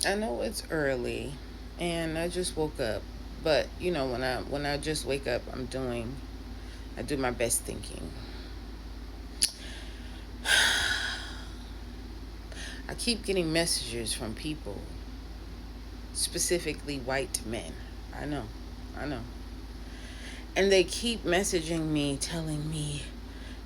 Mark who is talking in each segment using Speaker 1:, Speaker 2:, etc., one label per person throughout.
Speaker 1: I know it's early and I just woke up. But you know, when I just wake up, I do my best thinking. I keep getting messages from people, specifically white men. I know. I know. And they keep messaging me telling me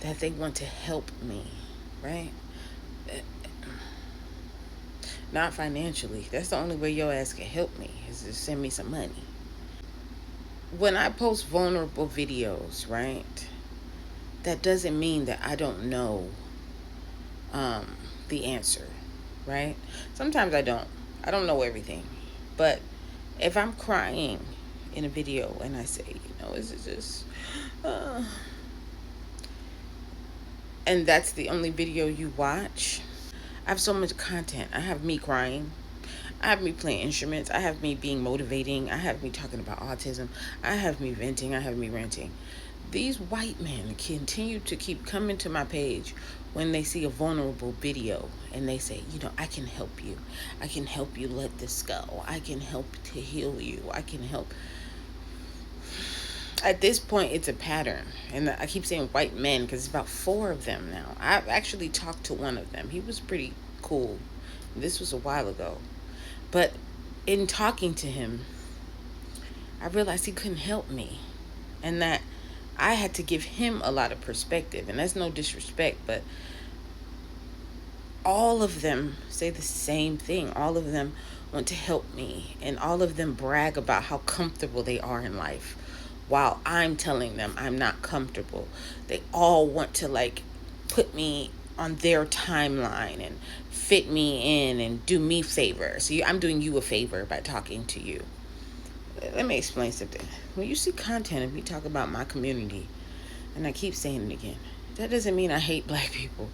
Speaker 1: that they want to help me, right? Not financially. That's the only way your ass can help me, is to send me some money. When I post vulnerable videos, right, that doesn't mean that I don't know um, the answer, right? Sometimes I don't. I don't know everything. But if I'm crying in a video and I say, is it just, uh, and that's the only video you watch, I have so much content. I have me crying. I have me playing instruments. I have me being motivating. I have me talking about autism. I have me venting. I have me ranting. These white men continue to keep coming to my page when they see a vulnerable video and they say, I can help you. I can help you let this go. I can help to heal you. I can help. At this point, it's a pattern. And I keep saying white men because it's about 4 of them now. I've actually talked to one of them. He was pretty cool. This was a while ago. But in talking to him, I realized he couldn't help me. And that I had to give him a lot of perspective. And that's no disrespect, but all of them say the same thing. All of them want to help me. And all of them brag about how comfortable they are in life, while I'm telling them I'm not comfortable. They all want to put me on their timeline and fit me in and do me favor. So I'm doing you a favor by talking to you. Let me explain something. When you see content of me talk about my community, and I keep saying it again, that doesn't mean I hate black people.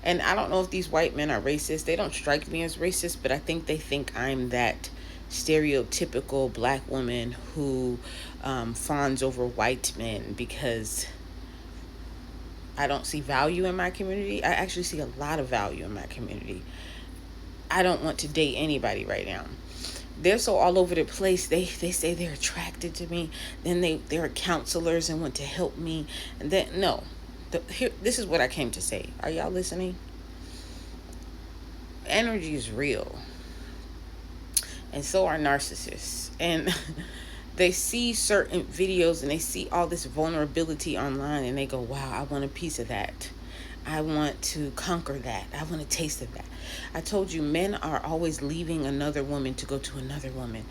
Speaker 1: And I don't know if these white men are racist. They don't strike me as racist, but I think they think I'm that stereotypical black woman who fawns over white men because I don't see value in my community. I actually see a lot of value in my community. I don't want to date anybody right now. They're so all over the place. They say they're attracted to me. Then they're counselors and want to help me. And then, no. This is what I came to say. Are y'all listening? Energy is real. And so are narcissists. And they see certain videos and they see all this vulnerability online and they go, wow, I want a piece of that. I want to conquer that. I want a taste of that. I told you, men are always leaving another woman to go to another woman.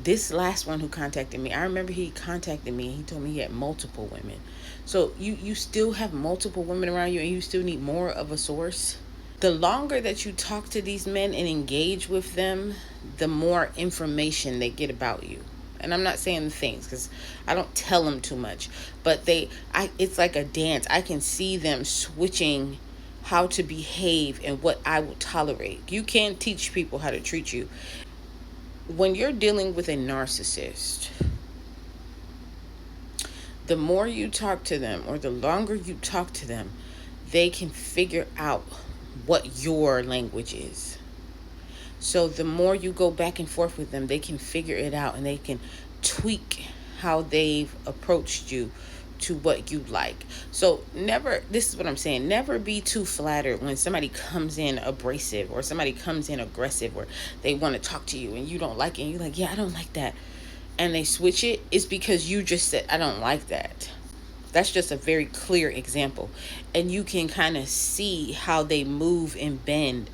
Speaker 1: This last one who contacted me, I remember he contacted me and he told me he had multiple women. So you still have multiple women around you and you still need more of a source. The longer that you talk to these men and engage with them, the more information they get about you. And I'm not saying the things because I don't tell them too much, but it's like a dance. I can see them switching how to behave and what I will tolerate. You can teach people how to treat you. When you're dealing with a narcissist, the more you talk to them or the longer you talk to them, they can figure out what your language is. So the more you go back and forth with them, they can figure it out and they can tweak how they've approached you to what you like. So this is what I'm saying, never be too flattered when somebody comes in abrasive or somebody comes in aggressive or they want to talk to you and you don't like it and you're like, yeah, I don't like that. And they switch it. It's because you just said, I don't like that. That's just a very clear example. And you can kind of see how they move and bend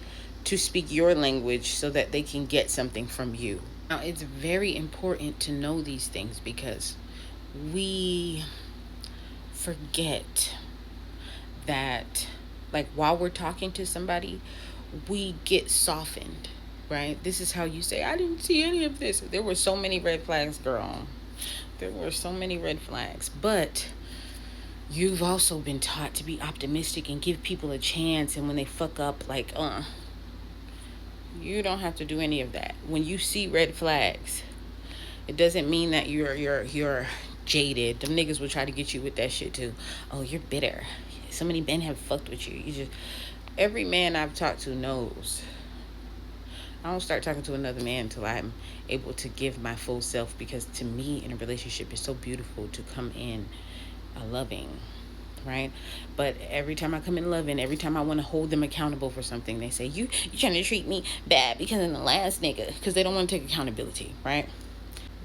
Speaker 1: to speak your language so that they can get something from you. Now, it's very important to know these things because we forget that, while we're talking to somebody, we get softened, right? This is how you say, I didn't see any of this. There were so many red flags, girl. There were so many red flags. But you've also been taught to be optimistic and give people a chance. And when they fuck up, you don't have to do any of that. When you see red flags, it doesn't mean that you're jaded. Them niggas will try to get you with that shit too. Oh, you're bitter. So many men have fucked with you. Every man I've talked to knows I don't start talking to another man until I'm able to give my full self, because to me in a relationship it's so beautiful to come in loving, right? But every time I come in loving, every time I want to hold them accountable for something, they say, you trying to treat me bad because of the last nigga, because they don't want to take accountability, right?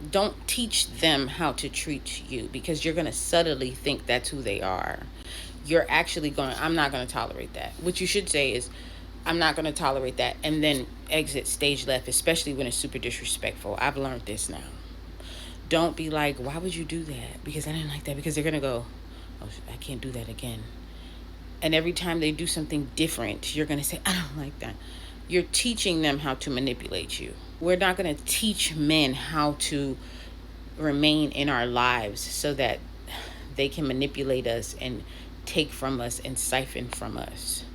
Speaker 1: Don't teach them how to treat you, because you're going to subtly think that's who they are. You're actually going, I'm not going to tolerate that. What you should say is, I'm not going to tolerate that, and then exit stage left, especially when it's super disrespectful. I've learned this now. Don't be like, why would you do that? Because I didn't like that. Because they're going to go, oh, I can't do that again. And every time they do something different, you're going to say, I don't like that. You're teaching them how to manipulate you. We're not going to teach men how to remain in our lives so that they can manipulate us and take from us and siphon from us.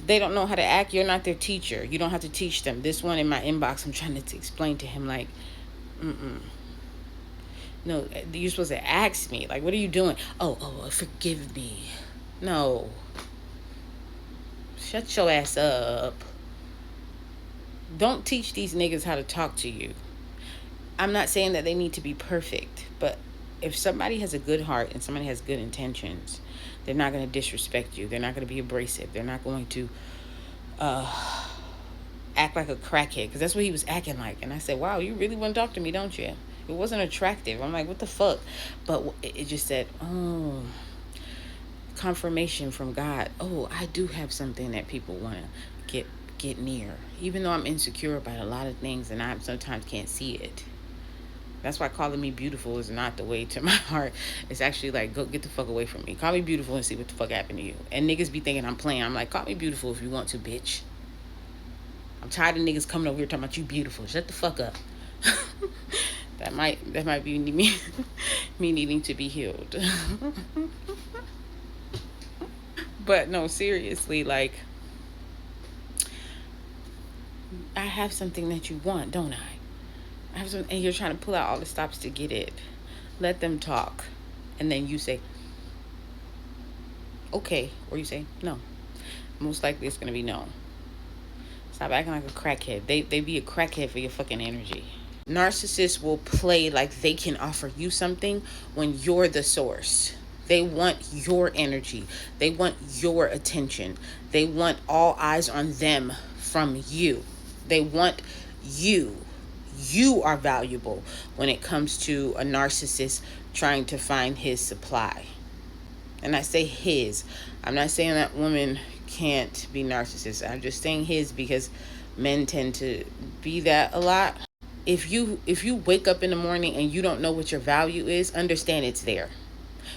Speaker 1: They don't know how to act. You're not their teacher. You don't have to teach them. This one in my inbox, I'm trying to explain to him, like, no, you're supposed to ask me, like, what are you doing? Oh, forgive me. No. Shut your ass up. Don't teach these niggas how to talk to you. I'm not saying that they need to be perfect, but if somebody has a good heart and somebody has good intentions, they're not going to disrespect you. They're not going to be abrasive. They're not going to act like a crackhead, because that's what he was acting like. And I said, wow, you really want to talk to me, don't you? It wasn't attractive. I'm like, what the fuck? But it just said, oh, confirmation from God. Oh, I do have something that people want to get near, even though I'm insecure about a lot of things and I sometimes can't see it. That's why calling me beautiful is not the way to my heart. It's actually like, go get the fuck away from me. Call me beautiful and see what the fuck happened to you. And niggas be thinking I'm playing. I'm like, call me beautiful if you want to, bitch. I'm tired of niggas coming over here talking about you beautiful. Shut the fuck up. That might be me needing to be healed. But no, seriously, like, I have something that you want, don't I? I have something, and you're trying to pull out all the stops to get it. Let them talk, and then you say, okay, or you say no. Most likely it's gonna be no. Stop acting like a crackhead. They be a crackhead for your fucking energy. Narcissists will play like they can offer you something when you're the source. They want your energy. They want your attention. They want all eyes on them from you. They want you. You are valuable when it comes to a narcissist trying to find his supply. And I say his. I'm not saying that women can't be narcissists. I'm just saying his, because men tend to be that a lot. If you wake up in the morning and you don't know what your value is, understand it's there.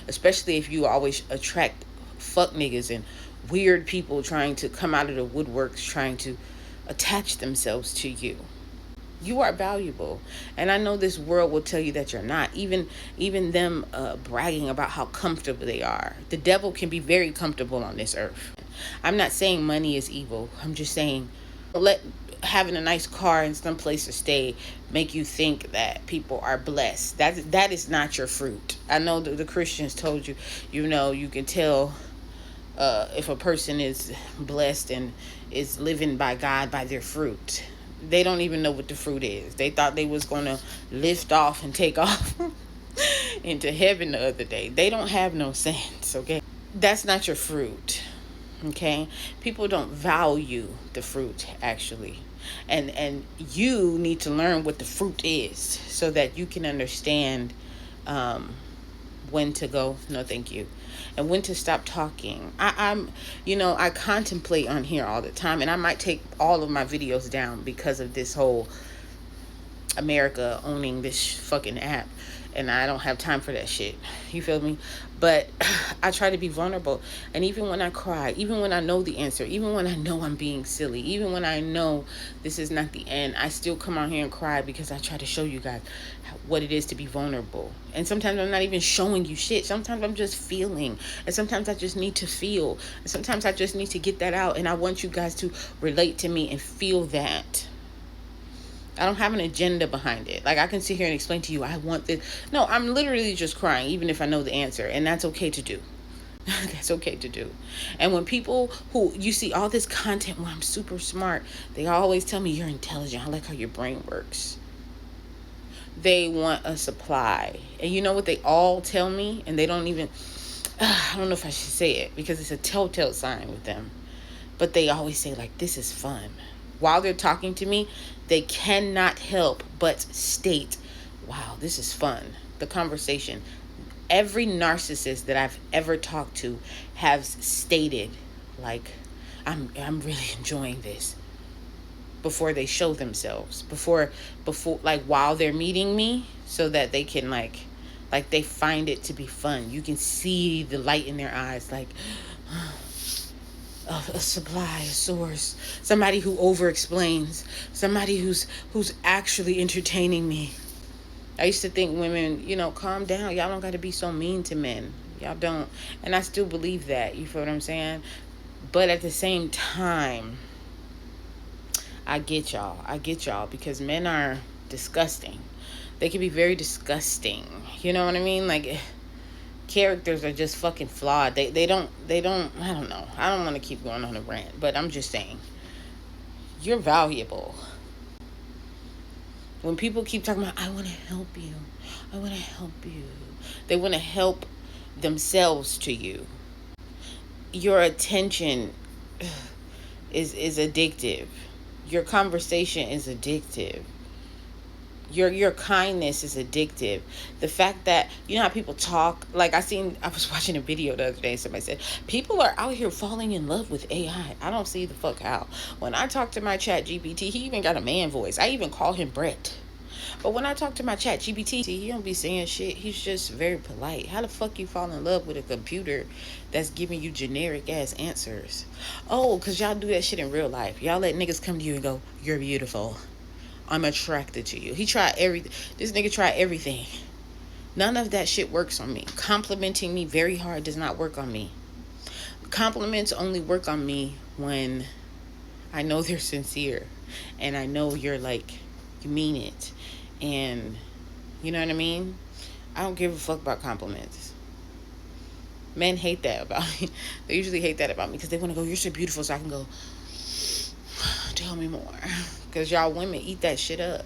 Speaker 1: Especially if you always attract fuck niggas and weird people trying to come out of the woodworks, trying to attach themselves to you. You are valuable. And I know this world will tell you that you're not. Even them bragging about how comfortable they are. The devil can be very comfortable on this earth. I'm not saying money is evil. I'm just saying, let having a nice car and some place to stay make you think that people are blessed. That is not your fruit. I know the Christians told you, you can tell if a person is blessed and is living by God by their fruit. They don't even know what the fruit is. They thought they was going to lift off and take off into heaven the other day. They don't have no sense, okay? That's not your fruit, okay? People don't value the fruit, actually. And you need to learn what the fruit is so that you can understand when to go, no thank you, and when to stop talking. I contemplate on here all the time, and I might take all of my videos down because of this whole America owning this fucking app, and I don't have time for that shit. You feel me? But I try to be vulnerable, and even when I cry, even when I know the answer, even when I know I'm being silly, even when I know this is not the end, I still come out here and cry because I try to show you guys what it is to be vulnerable. And sometimes I'm not even showing you shit. Sometimes I'm just feeling, and sometimes I just need to feel, and sometimes I just need to get that out, and I want you guys to relate to me and feel that. I don't have an agenda behind it. Like, I can sit here and explain to you, I want this. No, I'm literally just crying, even if I know the answer. And that's okay to do. That's okay to do. And when people who you see all this content where I'm super smart, they always tell me you're intelligent. I like how your brain works. They want a supply. And you know what they all tell me? And they don't even, I don't know if I should say it because it's a telltale sign with them. But they always say, like, this is fun. While they're talking to me, they cannot help but state, wow, this is fun. The conversation. Every narcissist that I've ever talked to has stated, like, I'm really enjoying this, before they show themselves, before like while they're meeting me, so that they can like they find it to be fun. You can see the light in their eyes, like a supply, a source, somebody who over explains, somebody who's actually entertaining me. I used to think women, calm down, y'all don't got to be so mean to men, y'all don't. And I still believe that, you feel what I'm saying? But at the same time, I get y'all because men are disgusting. They can be very disgusting. You know what I mean? Like, characters are just fucking flawed. They don't, I don't know. I don't want to keep going on a rant, but I'm just saying, you're valuable. When people keep talking about, I want to help you, they want to help themselves to you. Your attention is addictive. Your conversation is addictive. Your kindness is addictive. The fact that, you know how people talk, like I was watching a video the other day, somebody said, people are out here falling in love with AI. I don't see the fuck how. When I talk to my chat GPT, he even got a man voice. I even call him Brett. But when I talk to my chat GPT, he don't be saying shit. He's just very polite. How the fuck you fall in love with a computer that's giving you generic ass answers? Oh, because y'all do that shit in real life. Y'all let niggas come to you and go, you're beautiful, I'm attracted to you. This nigga tried everything. None of that shit works on me. Complimenting me very hard does not work on me. Compliments only work on me when I know they're sincere and I know you're like, you mean it. And you know what I mean? I don't give a fuck about compliments. Men hate that about me. They usually hate that about me because they want to go, you're so beautiful, so I can go, tell me more. Because y'all women eat that shit up.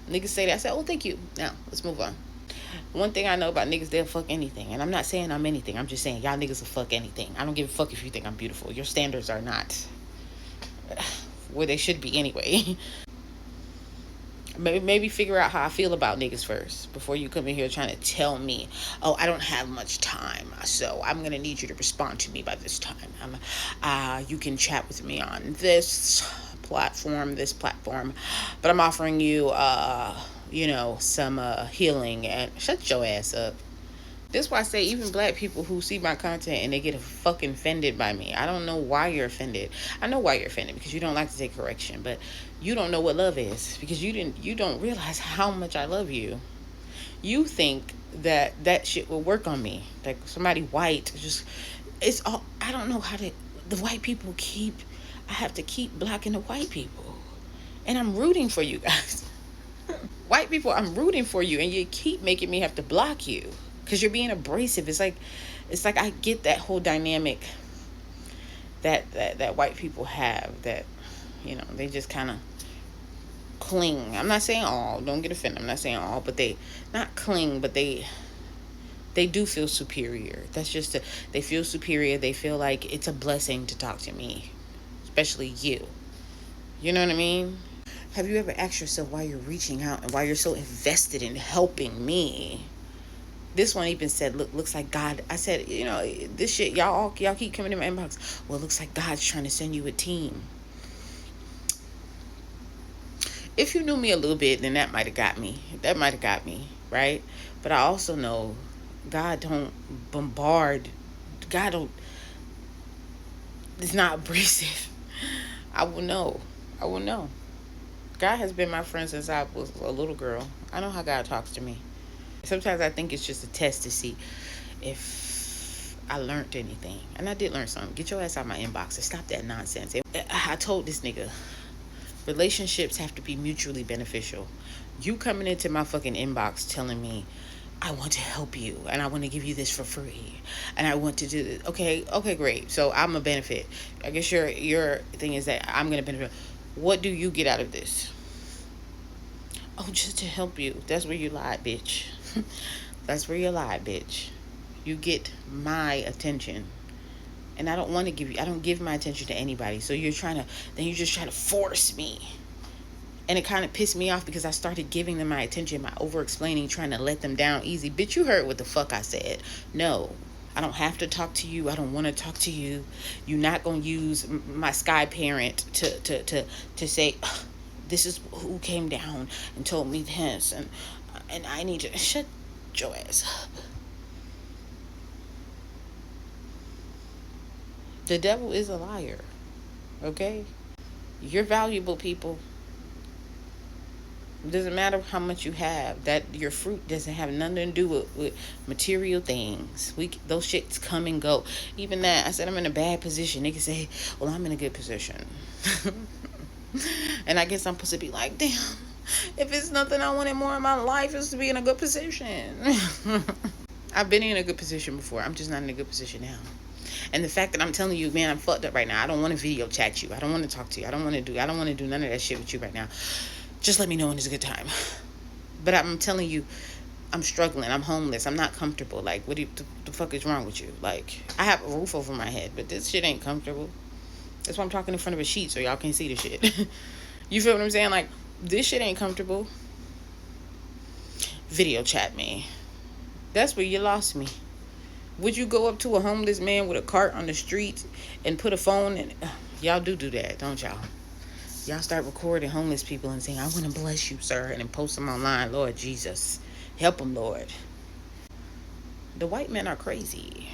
Speaker 1: Niggas say that. I said, oh, thank you. Now, let's move on. One thing I know about niggas, they'll fuck anything. And I'm not saying I'm anything. I'm just saying y'all niggas will fuck anything. I don't give a fuck if you think I'm beautiful. Your standards are not where they should be anyway. Maybe figure out how I feel about niggas first before you come in here trying to tell me, oh, I don't have much time, so I'm going to need you to respond to me by this time. You can chat with me on this platform, but I'm offering you, some healing. And shut your ass up. This is why I say even black people who see my content and they get fucking offended by me. I don't know why you're offended. I know why you're offended, because you don't like to take correction, but you don't know what love is because you don't realize how much I love you. You think that shit will work on me. Like somebody white, it's all, I don't know how to, the white people I have to keep blocking the white people. And I'm rooting for you guys. White people, I'm rooting for you, and you keep making me have to block you. Because you're being abrasive. It's like I get that whole dynamic that white people have, that, they just kind of cling. I'm not saying all, don't get offended. I'm not saying all, but they not cling, but they do feel superior. That's just they feel superior. They feel like it's a blessing to talk to me, especially you. You know what I mean? Have you ever asked yourself why you're reaching out and why you're so invested in helping me? This one even said, looks like God. I said, this shit, y'all keep coming in my inbox. Well, it looks like God's trying to send you a team. If you knew me a little bit, then that might have got me. Right? But I also know God don't bombard. It's not abrasive. I will know. God has been my friend since I was a little girl. I know how God talks to me. Sometimes I think it's just a test to see if I learned anything. And I did learn something. Get your ass out of my inbox and stop that nonsense. I told this nigga, relationships have to be mutually beneficial. You coming into my fucking inbox telling me I want to help you and I want to give you this for free and I want to do this. Okay, great. So I'm a benefit. I guess your thing is that I'm gonna benefit. What do you get out of this? Oh, just to help you. That's where you lied, bitch. That's where you lied, bitch. You get my attention. And I don't want to give you, I don't give my attention to anybody. So you're just trying to force me. And it kind of pissed me off because I started giving them my attention, my over explaining, trying to let them down easy. Bitch, you heard what the fuck I said. No, I don't have to talk to you. I don't want to talk to you. You're not going to use my sky parent to say, this is who came down and told me this. And I need to shut your ass up. The devil is a liar. Okay? You're valuable, people. It doesn't matter how much you have. That your fruit doesn't have nothing to do with material things. Those shits come and go. Even that, I said I'm in a bad position. They can say, well, I'm in a good position. And I guess I'm supposed to be like, damn, if it's nothing I wanted more in my life is to be in a good position. I've been in a good position before. I'm just not in a good position now. And the fact that I'm telling you, man, I'm fucked up right now. I don't want to video chat you. I don't want to talk to you. I don't want to do none of that shit with you right now. Just let me know when it's a good time. But I'm telling you, I'm struggling. I'm homeless. I'm not comfortable. Like, what the fuck is wrong with you? Like, I have a roof over my head, but this shit ain't comfortable. That's why I'm talking in front of a sheet so y'all can't see the shit. You feel what I'm saying? Like, this shit ain't comfortable. Video chat me. That's where you lost me. Would you go up to a homeless man with a cart on the street and put a phone in? Y'all do that, don't y'all? Y'all start recording homeless people and saying, I want to bless you, sir, and then post them online. Lord Jesus, help them, Lord. The white men are crazy.